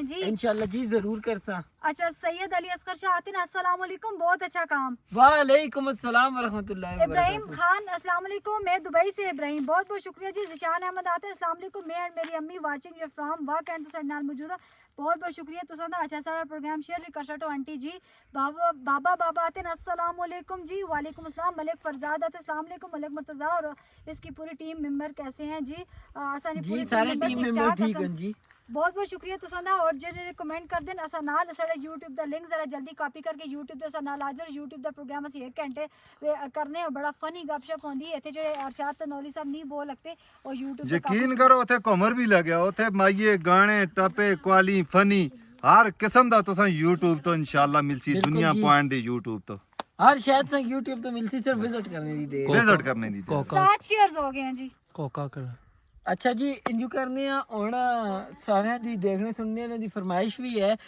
जी इंशाल्लाह जी जरूर कर सा। अच्छा सैयद अली असगर शाह आतिन अस्सलाम वालेकुम, बहुत अच्छा काम। वालेकुम अस्सलाम व रहमतुल्लाहि व इब्राहिम बरकातुहू। खान अस्सलाम वालेकुम, मैं दुबई से इब्राहिम, बहुत बहुत शुक्रिया जी। जिशान अहमद आते हैं अस्सलाम वालेकुम, मैं एंड मेरी अम्मी watching you from work and साडे नाल मौजूद है, बहुत बहुत शुक्रिया। तुसा दा अच्छा सारा प्रोग्राम शेयर भी कर सको आंटी जी। बाबा आते हैं अस्सलाम वालेकुम जी। वालेकुम अस्सलाम। मलिक फरजाद आते हैं अस्सलाम वालेकुम, मलिक मुर्तजा और इसकी पूरी टीम मेंबर कैसे हैं जी? आसानी जी पूरी सारे टीम मेंबर ठीक हैं जी। बहुत बहुत शुक्रिया तुसा दा। और जेने कमेंट कर देन असा नाल साडे YouTube दा लिंक जरा जल्दी कॉपी करके YouTube दे नाल आ जाओ। YouTube दा प्रोग्राम असी 1 घंटे करने और बड़ा फनी गपशप होंदी इत्थे जेड़े अरशाद तनौली साहब नहीं बोल लगते और YouTube यकीन करो उथे घुमर भी लग्या उथे माइये गाने टपे क्वाली फनी हर किस्म दा तुसा YouTube तो इंशाल्लाह मिलसी। बिल्कुल दुनिया जी। पॉइंट दी YouTube तो हर शायद से YouTube तो मिलसी, सिर्फ विजिट करने दी देर। विजिट करने दी देर। 7 शेयर्स हो गए हैं जी। कोका कर अच्छा जी इंजू करने हुण सारे दी देखने सुनने दी फरमाइश भी है।